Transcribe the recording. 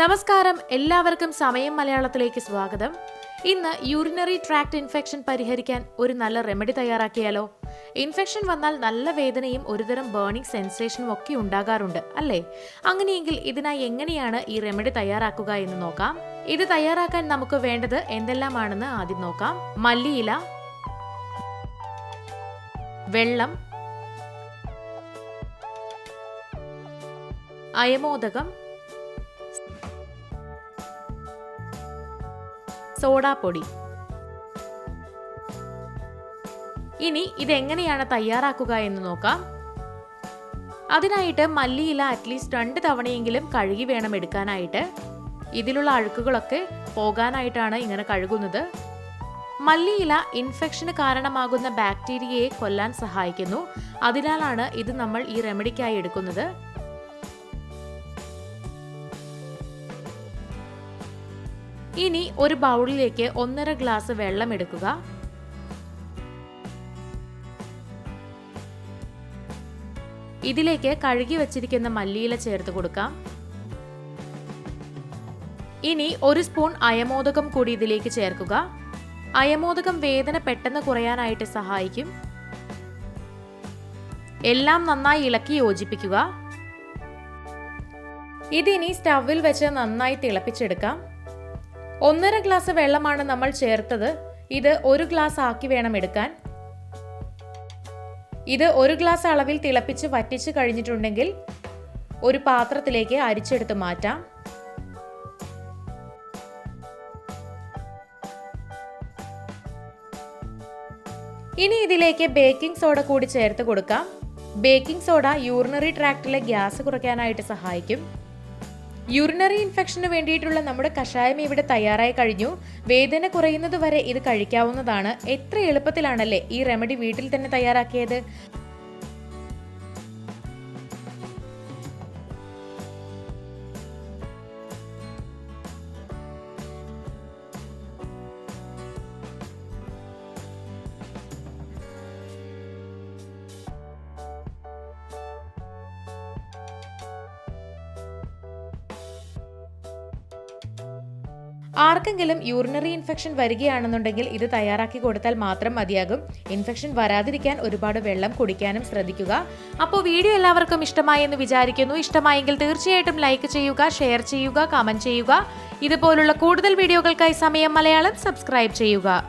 നമസ്കാരം, എല്ലാവർക്കും സമയം മലയാളത്തിലേക്ക് സ്വാഗതം. ഇന്ന് യൂറിനറി ട്രാക്ട് ഇൻഫെക്ഷൻ പരിഹരിക്കാൻ ഒരു നല്ല റെമഡി തയ്യാറാക്കിയാലോ? ഇൻഫെക്ഷൻ വന്നാൽ നല്ല വേദനയും ഒരുതരം ബേണിംഗ് സെൻസേഷനും ഒക്കെ ഉണ്ടാകാറുണ്ട് അല്ലേ? അങ്ങനെയെങ്കിൽ ഇതിനായി എങ്ങനെയാണ് ഈ റെമഡി തയ്യാറാക്കുക എന്ന് നോക്കാം. ഇത് തയ്യാറാക്കാൻ നമുക്ക് വേണ്ടത് എന്തെല്ലാമാണെന്ന് ആദ്യം നോക്കാം. മല്ലിയില, വെള്ളം, അയമോദകം, സോഡാപ്പൊടി. ഇനി ഇതെങ്ങനെയാണ് തയ്യാറാക്കുക എന്ന് നോക്കാം. അതിനായിട്ട് മല്ലിയില അറ്റ്ലീസ്റ്റ് 2 തവണയെങ്കിലും കഴുകി വേണം എടുക്കാനായിട്ട്. ഇതിലുള്ള അഴുക്കുകളൊക്കെ പോകാനായിട്ടാണ് ഇങ്ങനെ കഴുകുന്നത്. മല്ലിയില ഇൻഫെക്ഷന് കാരണമാകുന്ന ബാക്ടീരിയയെ കൊല്ലാൻ സഹായിക്കുന്നു. അതിനാലാണ് ഇത് നമ്മൾ ഈ റെമഡിക്കായി എടുക്കുന്നത്. ഇനി ഒരു ബൗളിലേക്ക് 1.5 ഗ്ലാസ് വെള്ളം എടുക്കുക. ഇതിലേക്ക് കഴുകി വച്ചിരിക്കുന്ന മല്ലിയില ചേർത്ത് കൊടുക്കാം. ഇനി 1 സ്പൂൺ അയമോദകം കൂടി ഇതിലേക്ക് ചേർക്കുക. അയമോദകം വേദന പെട്ടെന്ന് കുറയാനായിട്ട് സഹായിക്കും. എല്ലാം നന്നായി ഇളക്കി യോജിപ്പിക്കുക. ഇതിനി സ്റ്റവിൽ വെച്ച് നന്നായി തിളപ്പിച്ചെടുക്കാം. 1.5 ഗ്ലാസ് വെള്ളമാണ് നമ്മൾ ചേർത്തത്. ഇത് 1 ഗ്ലാസ് ആക്കി വേണം എടുക്കാൻ. ഇത് 1 ഗ്ലാസ് അളവിൽ തിളപ്പിച്ച് വറ്റിച്ച് കഴിഞ്ഞിട്ടുണ്ടെങ്കിൽ ഒരു പാത്രത്തിലേക്ക് അരിച്ചെടുത്ത് മാറ്റാം. ഇനി ഇതിലേക്ക് ബേക്കിംഗ് സോഡ കൂടി ചേർത്ത് കൊടുക്കാം. ബേക്കിംഗ് സോഡ യൂറിനറി ട്രാക്റ്റിലെ ഗ്യാസ് കുറയ്ക്കാനായിട്ട് സഹായിക്കും. യൂറിനറി ഇൻഫെക്ഷന് വേണ്ടിയിട്ടുള്ള നമ്മുടെ കഷായം ഇവിടെ തയ്യാറായി കഴിഞ്ഞു. വേദന കുറയുന്നത് വരെ ഇത് കഴിക്കാവുന്നതാണ്. എത്ര എളുപ്പത്തിലാണല്ലേ ഈ റെമഡി വീട്ടിൽ തന്നെ തയ്യാറാക്കിയത്. ആർക്കെങ്കിലും യൂറിനറി ഇൻഫെക്ഷൻ വരികയാണെന്നുണ്ടെങ്കിൽ ഇത് തയ്യാറാക്കി കൊടുത്താൽ മാത്രം മതിയാകും. ഇൻഫെക്ഷൻ വരാതിരിക്കാൻ ഒരുപാട് വെള്ളം കുടിക്കാനും ശ്രദ്ധിക്കുക. അപ്പോൾ വീഡിയോ എല്ലാവർക്കും ഇഷ്ടമായി എന്ന് വിചാരിക്കുന്നു. ഇഷ്ടമായെങ്കിൽ തീർച്ചയായിട്ടും ലൈക്ക് ചെയ്യുക, ഷെയർ ചെയ്യുക, കമന്റ് ചെയ്യുക. ഇതുപോലുള്ള കൂടുതൽ വീഡിയോകൾക്കായി സമയം മലയാളം സബ്സ്ക്രൈബ് ചെയ്യുക.